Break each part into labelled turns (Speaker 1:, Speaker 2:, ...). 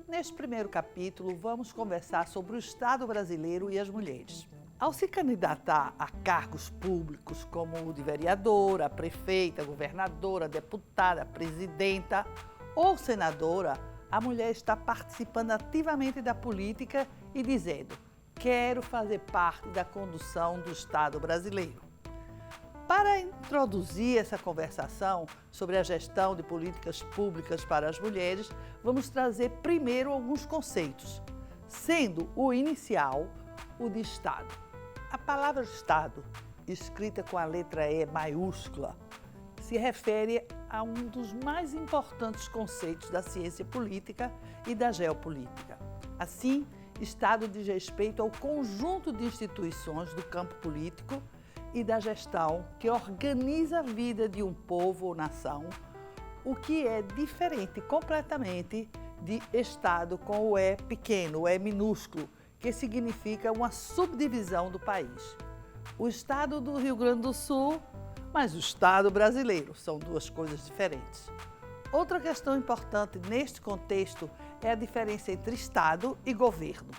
Speaker 1: Neste primeiro capítulo, vamos conversar sobre o Estado brasileiro e as mulheres. Ao se candidatar a cargos públicos como o de vereadora, prefeita, governadora, deputada, presidenta ou senadora, a mulher está participando ativamente da política e dizendo: quero fazer parte da condução do Estado brasileiro. Para introduzir essa conversação sobre a gestão de políticas públicas para as mulheres, vamos trazer primeiro alguns conceitos, sendo o inicial o de Estado. A palavra Estado, escrita com a letra E maiúscula, se refere a um dos mais importantes conceitos da ciência política e da geopolítica. Assim, Estado diz respeito ao conjunto de instituições do campo político e da gestão que organiza a vida de um povo ou nação, o que é diferente completamente de Estado com o E pequeno, o E minúsculo, que significa uma subdivisão do país. O Estado do Rio Grande do Sul, mas o Estado brasileiro, são duas coisas diferentes. Outra questão importante neste contexto é a diferença entre Estado e governo.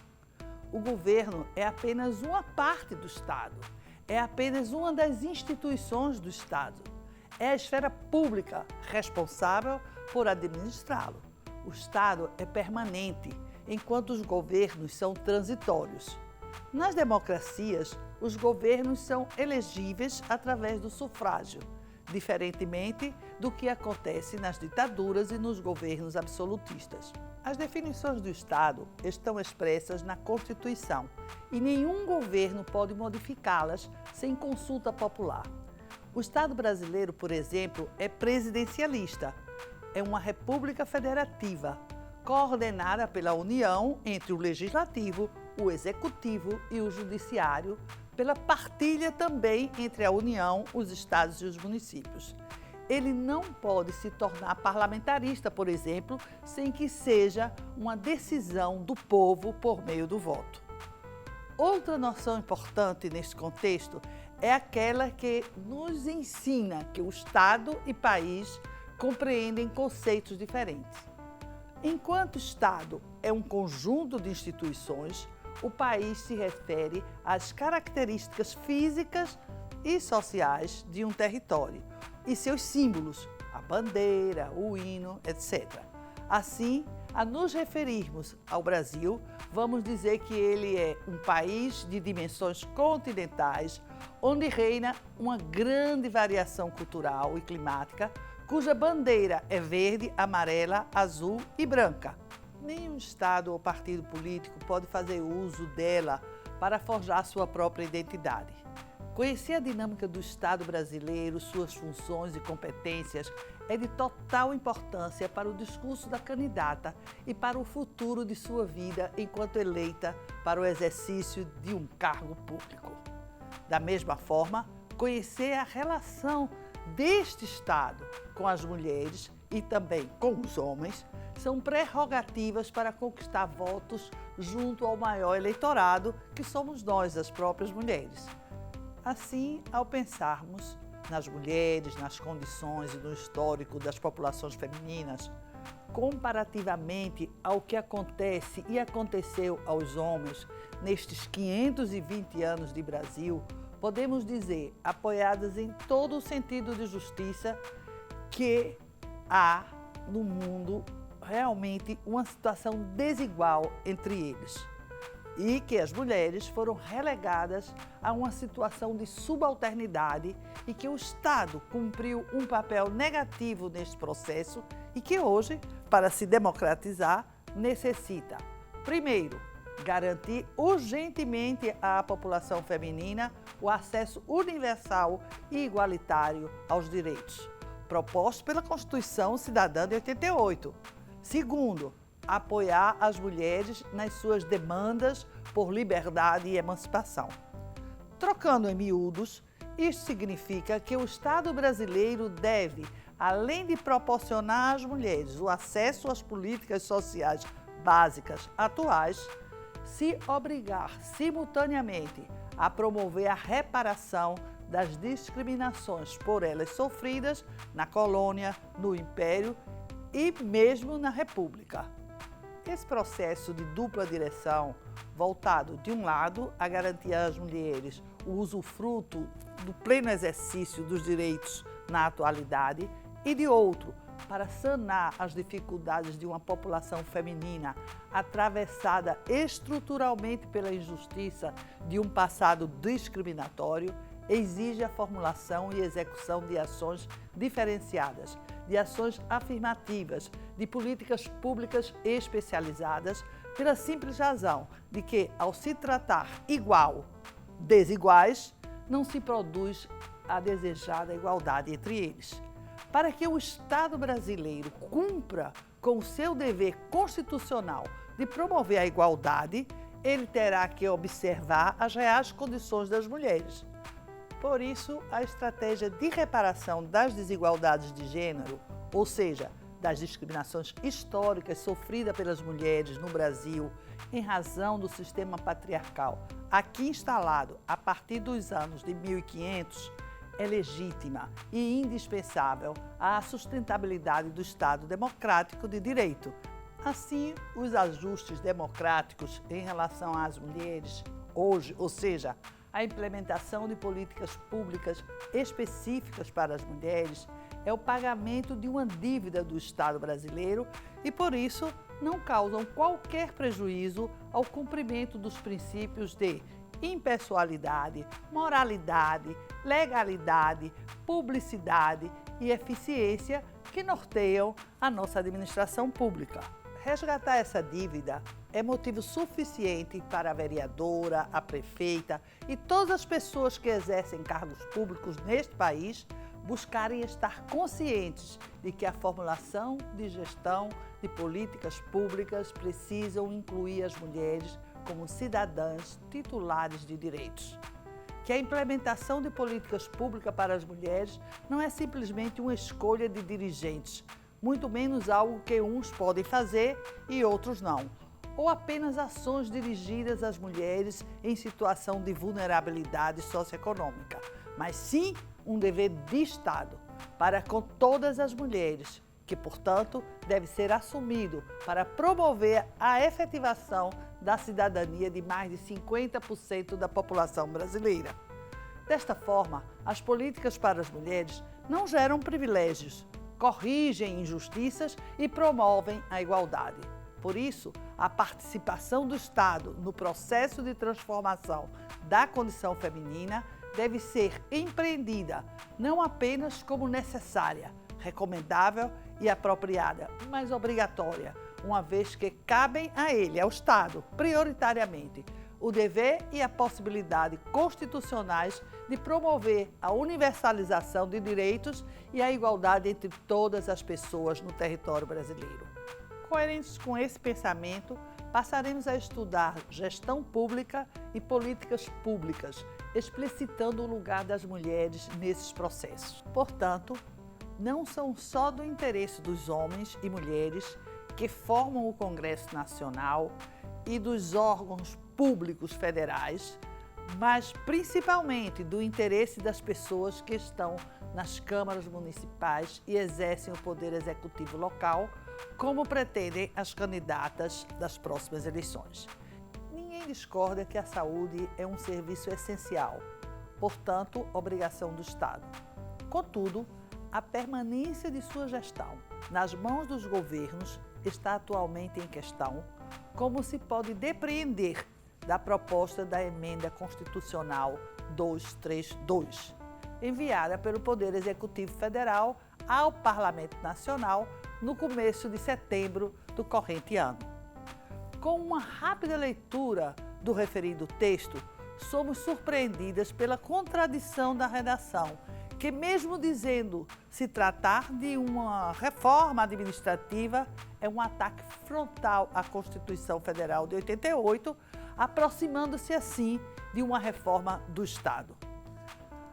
Speaker 1: O governo é apenas uma parte do Estado. É apenas uma das instituições do Estado. É a esfera pública responsável por administrá-lo. O Estado é permanente, enquanto os governos são transitórios. Nas democracias, os governos são elegíveis através do sufrágio, diferentemente do que acontece nas ditaduras e nos governos absolutistas. As definições do Estado estão expressas na Constituição e nenhum governo pode modificá-las sem consulta popular. O Estado brasileiro, por exemplo, é presidencialista. É uma república federativa, coordenada pela União entre o Legislativo, o Executivo e o Judiciário, pela partilha também entre a União, os estados e os municípios. Ele não pode se tornar parlamentarista, por exemplo, sem que seja uma decisão do povo por meio do voto. Outra noção importante neste contexto é aquela que nos ensina que o Estado e país compreendem conceitos diferentes. Enquanto o Estado é um conjunto de instituições, o país se refere às características físicas e sociais de um território e seus símbolos, a bandeira, o hino, etc. Assim, a nos referirmos ao Brasil, vamos dizer que ele é um país de dimensões continentais, onde reina uma grande variação cultural e climática, cuja bandeira é verde, amarela, azul e branca. Nenhum Estado ou partido político pode fazer uso dela para forjar sua própria identidade. Conhecer a dinâmica do Estado brasileiro, suas funções e competências é de total importância para o discurso da candidata e para o futuro de sua vida enquanto eleita para o exercício de um cargo público. Da mesma forma, conhecer a relação deste Estado com as mulheres e também com os homens são prerrogativas para conquistar votos junto ao maior eleitorado, que somos nós, as próprias mulheres. Assim, ao pensarmos nas mulheres, nas condições e no histórico das populações femininas, comparativamente ao que acontece e aconteceu aos homens nestes 520 anos de Brasil, podemos dizer, apoiadas em todo o sentido de justiça, que há no mundo realmente uma situação desigual entre eles e que as mulheres foram relegadas a uma situação de subalternidade e que o Estado cumpriu um papel negativo neste processo e que hoje, para se democratizar, necessita, primeiro, garantir urgentemente à população feminina o acesso universal e igualitário aos direitos, proposto pela Constituição Cidadã de 88. Segundo, apoiar as mulheres nas suas demandas por liberdade e emancipação. Trocando em miúdos, isso significa que o Estado brasileiro deve, além de proporcionar às mulheres o acesso às políticas sociais básicas atuais, se obrigar simultaneamente a promover a reparação das discriminações por elas sofridas na colônia, no Império e mesmo na República. Esse processo de dupla direção, voltado, de um lado, a garantir às mulheres o usufruto do pleno exercício dos direitos na atualidade, e de outro, para sanar as dificuldades de uma população feminina atravessada estruturalmente pela injustiça de um passado discriminatório, exige a formulação e execução de ações diferenciadas, de ações afirmativas, de políticas públicas especializadas, pela simples razão de que, ao se tratar igual, desiguais, não se produz a desejada igualdade entre eles. Para que o Estado brasileiro cumpra com o seu dever constitucional de promover a igualdade, ele terá que observar as reais condições das mulheres. Por isso, a estratégia de reparação das desigualdades de gênero, ou seja, das discriminações históricas sofridas pelas mulheres no Brasil em razão do sistema patriarcal aqui instalado a partir dos anos de 1500, é legítima e indispensável à sustentabilidade do Estado democrático de direito. Assim, os ajustes democráticos em relação às mulheres hoje, ou seja, a implementação de políticas públicas específicas para as mulheres, é o pagamento de uma dívida do Estado brasileiro e, por isso, não causam qualquer prejuízo ao cumprimento dos princípios de impessoalidade, moralidade, legalidade, publicidade e eficiência que norteiam a nossa administração pública. Resgatar essa dívida é motivo suficiente para a vereadora, a prefeita e todas as pessoas que exercem cargos públicos neste país buscarem estar conscientes de que a formulação de gestão de políticas públicas precisam incluir as mulheres como cidadãs titulares de direitos. Que a implementação de políticas públicas para as mulheres não é simplesmente uma escolha de dirigentes, muito menos algo que uns podem fazer e outros não, ou apenas ações dirigidas às mulheres em situação de vulnerabilidade socioeconômica, mas sim um dever de Estado para com todas as mulheres, que, portanto, deve ser assumido para promover a efetivação da cidadania de mais de 50% da população brasileira. Desta forma, as políticas para as mulheres não geram privilégios, corrigem injustiças e promovem a igualdade. Por isso, a participação do Estado no processo de transformação da condição feminina deve ser empreendida não apenas como necessária, recomendável e apropriada, mas obrigatória, uma vez que cabem a ele, ao Estado, prioritariamente, o dever e a possibilidade constitucionais de promover a universalização de direitos e a igualdade entre todas as pessoas no território brasileiro. Coerentes com esse pensamento, passaremos a estudar gestão pública e políticas públicas, explicitando o lugar das mulheres nesses processos. Portanto, não são só do interesse dos homens e mulheres que formam o Congresso Nacional e dos órgãos públicos federais, mas principalmente do interesse das pessoas que estão nas câmaras municipais e exercem o poder executivo local, como pretendem as candidatas das próximas eleições. Ninguém discorda que a saúde é um serviço essencial, portanto, obrigação do Estado. Contudo, a permanência de sua gestão nas mãos dos governos está atualmente em questão, como se pode depreender da proposta da Emenda Constitucional 232, enviada pelo Poder Executivo Federal ao Parlamento Nacional no começo de setembro do corrente ano. Com uma rápida leitura do referido texto, somos surpreendidas pela contradição da redação, que mesmo dizendo se tratar de uma reforma administrativa, é um ataque frontal à Constituição Federal de 88, aproximando-se assim de uma reforma do Estado.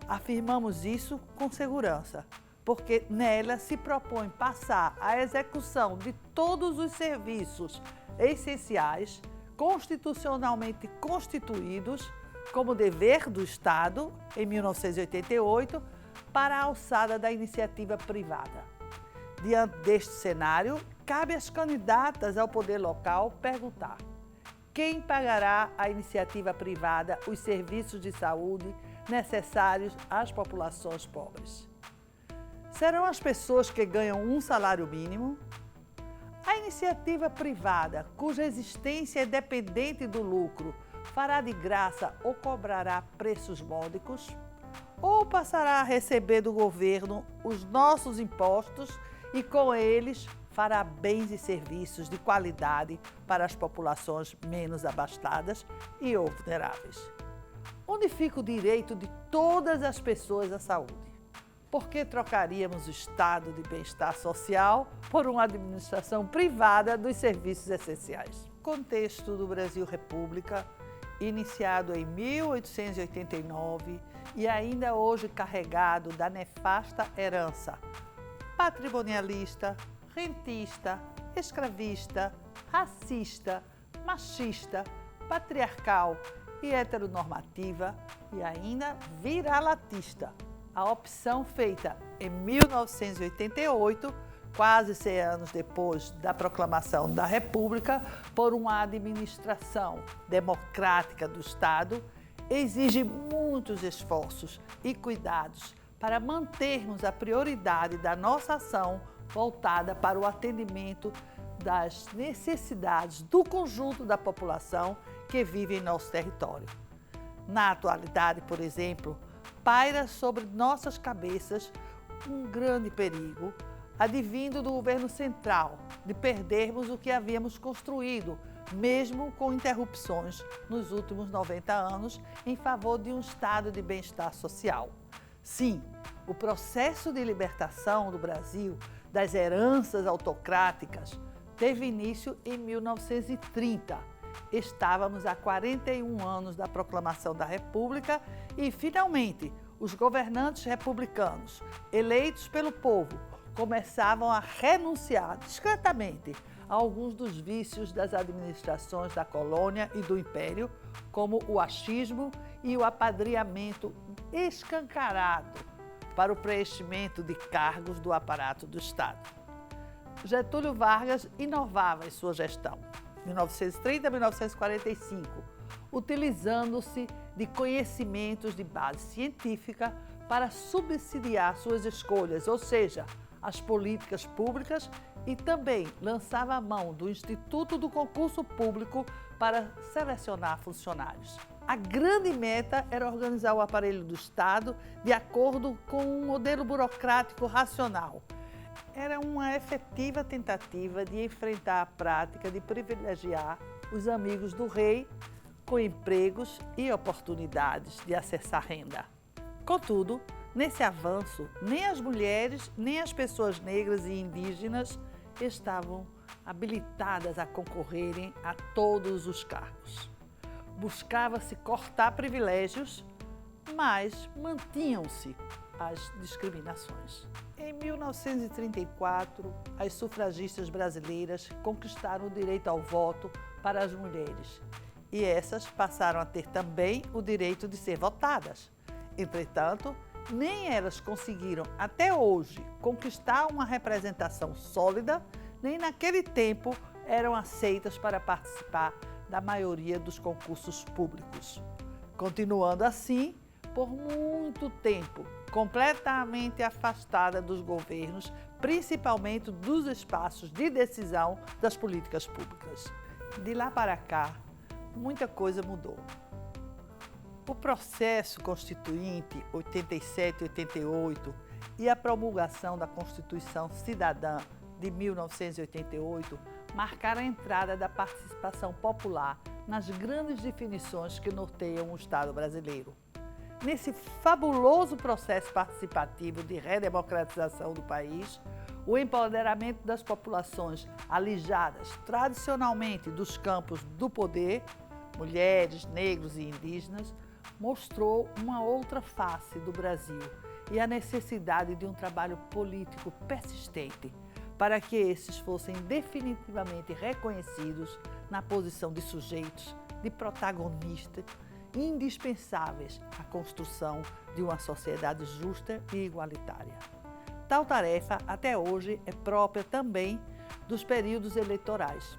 Speaker 1: Afirmamos isso com segurança, porque nela se propõe passar a execução de todos os serviços essenciais, constitucionalmente constituídos, como dever do Estado, em 1988, para a alçada da iniciativa privada. Diante deste cenário, cabe às candidatas ao poder local perguntar: quem pagará à iniciativa privada os serviços de saúde necessários às populações pobres? Serão as pessoas que ganham um salário mínimo? A iniciativa privada, cuja existência é dependente do lucro, fará de graça ou cobrará preços módicos? Ou passará a receber do governo os nossos impostos e, com eles, fará bens e serviços de qualidade para as populações menos abastadas e ou vulneráveis? Onde fica o direito de todas as pessoas à saúde? Por que trocaríamos o estado de bem-estar social por uma administração privada dos serviços essenciais? Contexto do Brasil República, iniciado em 1889 e ainda hoje carregado da nefasta herança patrimonialista, rentista, escravista, racista, machista, patriarcal e heteronormativa e ainda viralatista. A opção feita em 1988, quase 100 anos depois da proclamação da República, por uma administração democrática do Estado, exige muitos esforços e cuidados para mantermos a prioridade da nossa ação voltada para o atendimento das necessidades do conjunto da população que vive em nosso território. Na atualidade, por exemplo, paira sobre nossas cabeças um grande perigo, advindo do governo central, de perdermos o que havíamos construído, mesmo com interrupções nos últimos 90 anos, em favor de um estado de bem-estar social. Sim, o processo de libertação do Brasil das heranças autocráticas teve início em 1930. Estávamos há 41 anos da proclamação da República e, finalmente, os governantes republicanos, eleitos pelo povo, começavam a renunciar discretamente a alguns dos vícios das administrações da colônia e do império, como o achismo e o apadrinhamento escancarado para o preenchimento de cargos do aparato do Estado. Getúlio Vargas inovava em sua gestão, 1930 a 1945, utilizando-se de conhecimentos de base científica para subsidiar suas escolhas, ou seja, as políticas públicas, e também lançava a mão do Instituto do Concurso Público para selecionar funcionários. A grande meta era organizar o aparelho do Estado de acordo com um modelo burocrático racional. Era uma efetiva tentativa de enfrentar a prática de privilegiar os amigos do rei com empregos e oportunidades de acessar renda. Contudo, nesse avanço, nem as mulheres, nem as pessoas negras e indígenas estavam habilitadas a concorrerem a todos os cargos. Buscava-se cortar privilégios, mas mantinham-se as discriminações. Em 1934, as sufragistas brasileiras conquistaram o direito ao voto para as mulheres e essas passaram a ter também o direito de ser votadas. Entretanto, nem elas conseguiram até hoje conquistar uma representação sólida, nem naquele tempo eram aceitas para participar da maioria dos concursos públicos. Continuando assim, por muito tempo, completamente afastada dos governos, principalmente dos espaços de decisão das políticas públicas. De lá para cá, muita coisa mudou. O processo constituinte 87-88 e a promulgação da Constituição Cidadã de 1988 marcaram a entrada da participação popular nas grandes definições que norteiam o Estado brasileiro. Nesse fabuloso processo participativo de redemocratização do país, o empoderamento das populações alijadas tradicionalmente dos campos do poder, mulheres, negros e indígenas, mostrou uma outra face do Brasil e a necessidade de um trabalho político persistente para que esses fossem definitivamente reconhecidos na posição de sujeitos, de protagonistas, indispensáveis à construção de uma sociedade justa e igualitária. Tal tarefa, até hoje, é própria também dos períodos eleitorais.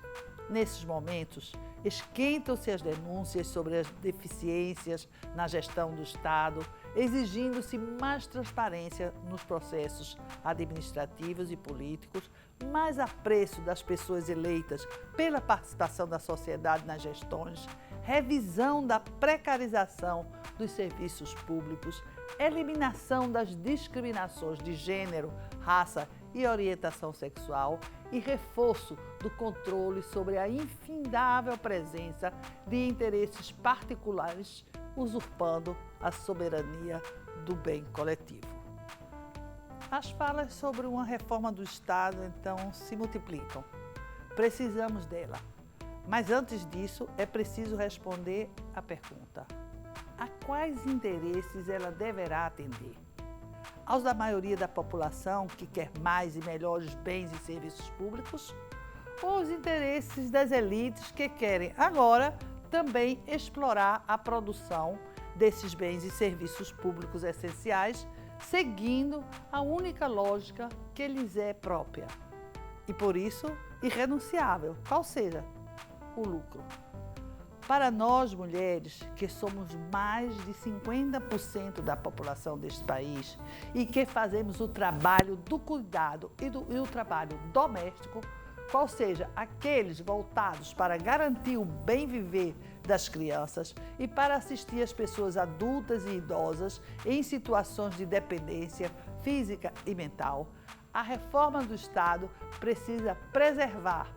Speaker 1: Nesses momentos, esquentam-se as denúncias sobre as deficiências na gestão do Estado, exigindo-se mais transparência nos processos administrativos e políticos, mais apreço das pessoas eleitas pela participação da sociedade nas gestões, revisão da precarização dos serviços públicos, eliminação das discriminações de gênero, raça e orientação sexual e reforço do controle sobre a infindável presença de interesses particulares, usurpando a soberania do bem coletivo. As falas sobre uma reforma do Estado, então, se multiplicam. Precisamos dela. Mas antes disso, é preciso responder à pergunta: a quais interesses ela deverá atender? Aos da maioria da população que quer mais e melhores bens e serviços públicos? Ou aos interesses das elites que querem agora também explorar a produção desses bens e serviços públicos essenciais, seguindo a única lógica que lhes é própria e, por isso, irrenunciável, qual seja o lucro? Para nós, mulheres, que somos mais de 50% da população deste país e que fazemos o trabalho do cuidado e o trabalho doméstico, qual seja aqueles voltados para garantir o bem viver das crianças e para assistir as pessoas adultas e idosas em situações de dependência física e mental, a reforma do Estado precisa preservar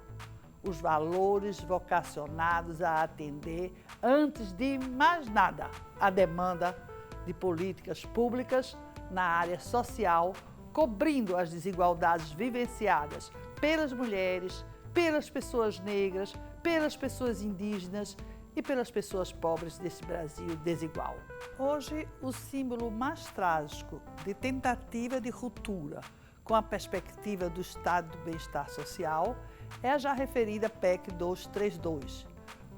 Speaker 1: os valores vocacionados a atender, antes de mais nada, a demanda de políticas públicas na área social, cobrindo as desigualdades vivenciadas pelas mulheres, pelas pessoas negras, pelas pessoas indígenas e pelas pessoas pobres desse Brasil desigual. Hoje, o símbolo mais trágico de tentativa de ruptura com a perspectiva do Estado do Bem-Estar Social é a já referida PEC 232,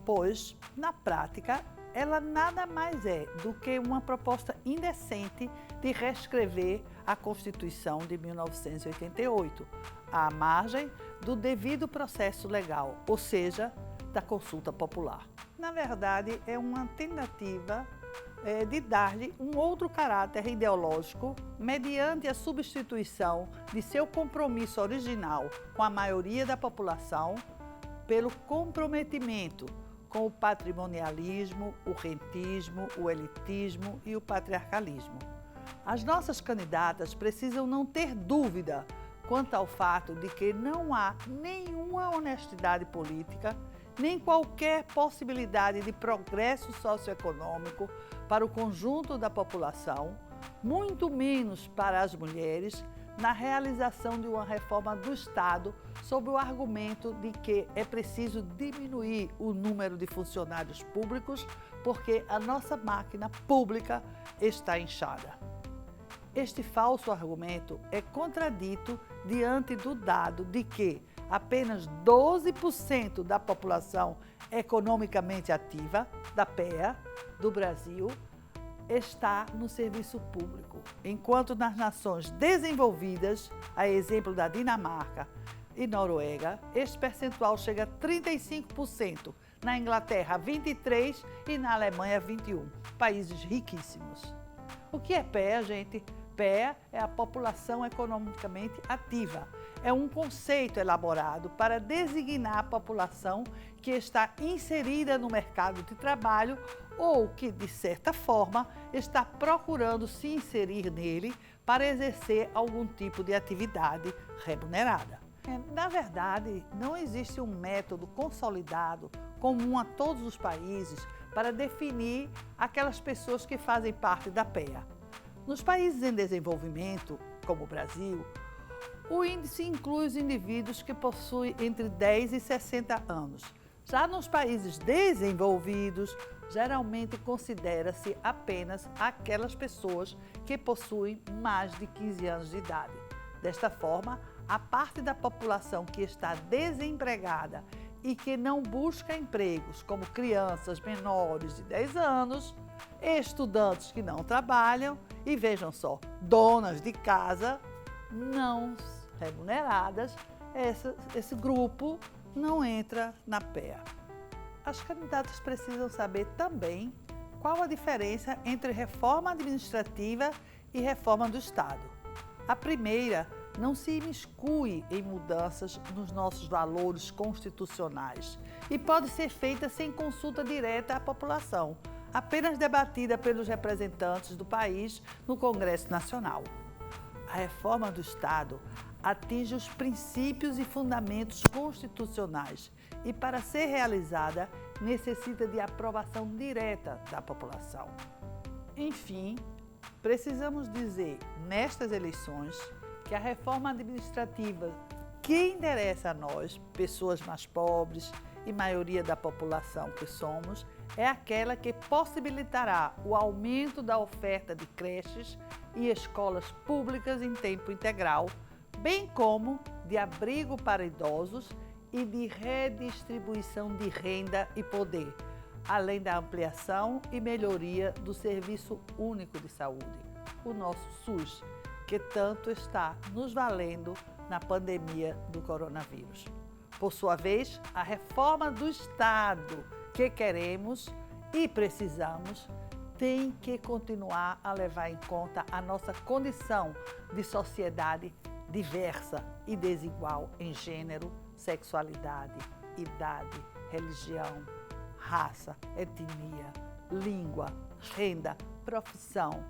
Speaker 1: pois, na prática, ela nada mais é do que uma proposta indecente de reescrever a Constituição de 1988, à margem do devido processo legal, ou seja, da consulta popular. Na verdade, é uma tentativa de dar-lhe um outro caráter ideológico mediante a substituição de seu compromisso original com a maioria da população pelo comprometimento com o patrimonialismo, o rentismo, o elitismo e o patriarcalismo. As nossas candidatas precisam não ter dúvida quanto ao fato de que não há nenhuma honestidade política nem qualquer possibilidade de progresso socioeconômico para o conjunto da população, muito menos para as mulheres, na realização de uma reforma do Estado sob o argumento de que é preciso diminuir o número de funcionários públicos porque a nossa máquina pública está inchada. Este falso argumento é contradito diante do dado de que apenas 12% da população economicamente ativa, da PEA, do Brasil, está no serviço público, enquanto nas nações desenvolvidas, a exemplo da Dinamarca e Noruega, este percentual chega a 35%, na Inglaterra 23% e na Alemanha 21%, países riquíssimos. O que é PEA, gente? PEA é a população economicamente ativa. É um conceito elaborado para designar a população que está inserida no mercado de trabalho ou que, de certa forma, está procurando se inserir nele para exercer algum tipo de atividade remunerada. Na verdade, não existe um método consolidado, comum a todos os países, para definir aquelas pessoas que fazem parte da PEA. Nos países em desenvolvimento, como o Brasil, o índice inclui os indivíduos que possuem entre 10 e 60 anos. Já nos países desenvolvidos, geralmente considera-se apenas aquelas pessoas que possuem mais de 15 anos de idade. Desta forma, a parte da população que está desempregada e que não busca empregos, como crianças menores de 10 anos, estudantes que não trabalham e, vejam só, donas de casa não remuneradas, esse grupo não entra na PEA. As candidatas precisam saber também qual a diferença entre reforma administrativa e reforma do Estado. A primeira não se imiscui em mudanças nos nossos valores constitucionais e pode ser feita sem consulta direta à população, apenas debatida pelos representantes do país no Congresso Nacional. A reforma do Estado atinge os princípios e fundamentos constitucionais e, para ser realizada, necessita de aprovação direta da população. Enfim, precisamos dizer, nestas eleições, que a reforma administrativa que interessa a nós, pessoas mais pobres e maioria da população que somos, é aquela que possibilitará o aumento da oferta de creches e escolas públicas em tempo integral, bem como de abrigo para idosos e de redistribuição de renda e poder, além da ampliação e melhoria do Serviço Único de Saúde, o nosso SUS, que tanto está nos valendo na pandemia do coronavírus. Por sua vez, a reforma do Estado que queremos e precisamos tem que continuar a levar em conta a nossa condição de sociedade diversa e desigual em gênero, sexualidade, idade, religião, raça, etnia, língua, renda, profissão,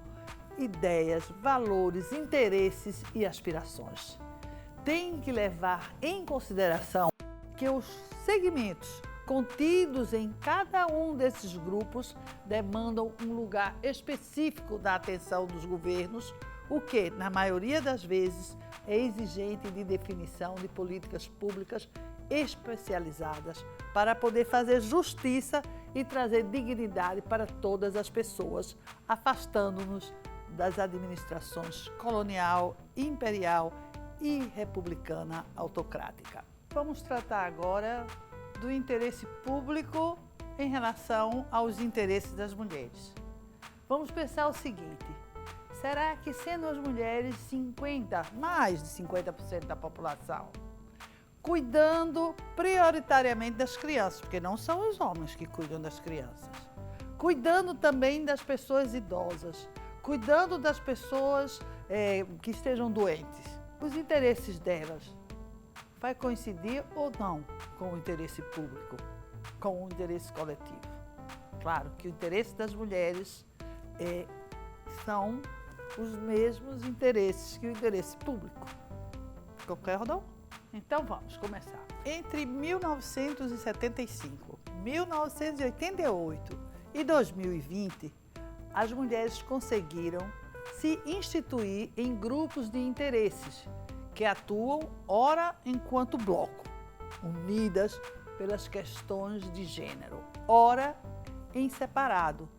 Speaker 1: ideias, valores, interesses e aspirações. Tem que levar em consideração que os segmentos contidos em cada um desses grupos demandam um lugar específico da atenção dos governos, o que, na maioria das vezes, é exigente de definição de políticas públicas especializadas para poder fazer justiça e trazer dignidade para todas as pessoas, afastando-nos das administrações colonial, imperial e republicana autocrática. Vamos tratar agora do interesse público em relação aos interesses das mulheres. Vamos pensar o seguinte: será que, sendo as mulheres mais de 50% da população, cuidando prioritariamente das crianças, porque não são os homens que cuidam das crianças, cuidando também das pessoas idosas, cuidando das pessoas que estejam doentes, os interesses delas vai coincidir ou não com o interesse público, com o interesse coletivo? Claro que o interesse das mulheres são os mesmos interesses que o interesse público. Concordam? Então vamos começar. Entre 1975, 1988 e 2020, as mulheres conseguiram se instituir em grupos de interesses que atuam, ora enquanto bloco, unidas pelas questões de gênero, ora em separado,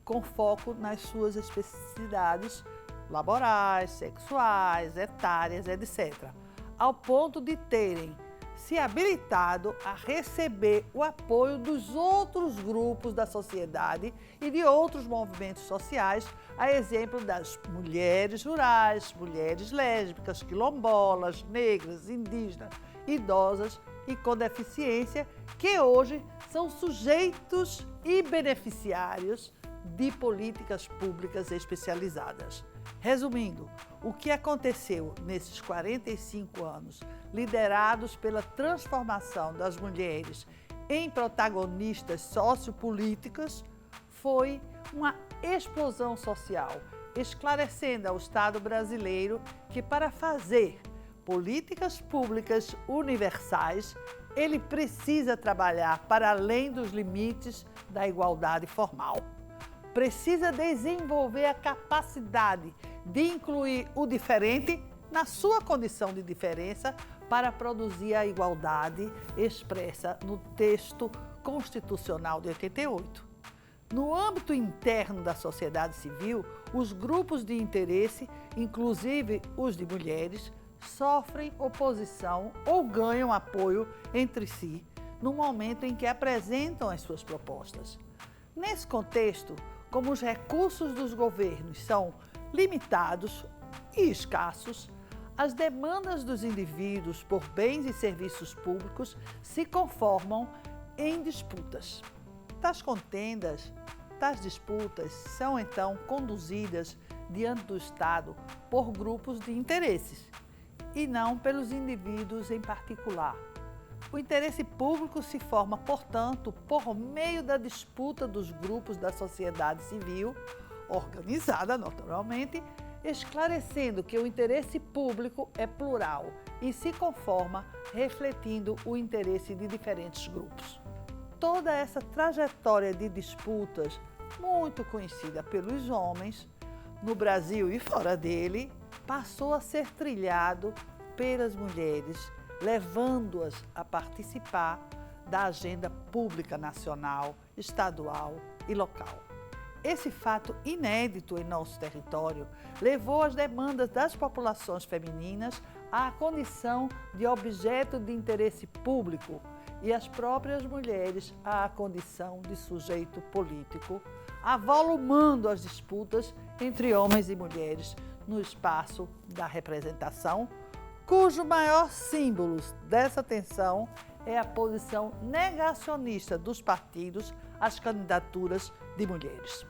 Speaker 1: com foco nas suas especificidades laborais, sexuais, etárias, etc., ao ponto de terem se habilitado a receber o apoio dos outros grupos da sociedade e de outros movimentos sociais, a exemplo das mulheres rurais, mulheres lésbicas, quilombolas, negras, indígenas, idosas e com deficiência, que hoje são sujeitos e beneficiários de políticas públicas especializadas. Resumindo, o que aconteceu nesses 45 anos, liderados pela transformação das mulheres em protagonistas sociopolíticas, foi uma explosão social, esclarecendo ao Estado brasileiro que, para fazer políticas públicas universais, ele precisa trabalhar para além dos limites da igualdade formal. Precisa desenvolver a capacidade de incluir o diferente na sua condição de diferença para produzir a igualdade expressa no texto constitucional de 88. No âmbito interno da sociedade civil, os grupos de interesse, inclusive os de mulheres, sofrem oposição ou ganham apoio entre si no momento em que apresentam as suas propostas. Nesse contexto, como os recursos dos governos são limitados e escassos, As demandas dos indivíduos por bens e serviços públicos se conformam em disputas. Tais contendas, tais disputas são então conduzidas diante do Estado por grupos de interesses e não pelos indivíduos em particular. O interesse público se forma, portanto, por meio da disputa dos grupos da sociedade civil, organizada naturalmente, esclarecendo que o interesse público é plural e se conforma refletindo o interesse de diferentes grupos. Toda essa trajetória de disputas, muito conhecida pelos homens, no Brasil e fora dele, passou a ser trilhado pelas mulheres, levando-as a participar da agenda pública nacional, estadual e local. Esse fato inédito em nosso território levou as demandas das populações femininas à condição de objeto de interesse público e as próprias mulheres à condição de sujeito político, avolumando as disputas entre homens e mulheres no espaço da representação, cujo maior símbolo dessa tensão é a posição negacionista dos partidos às candidaturas de mulheres.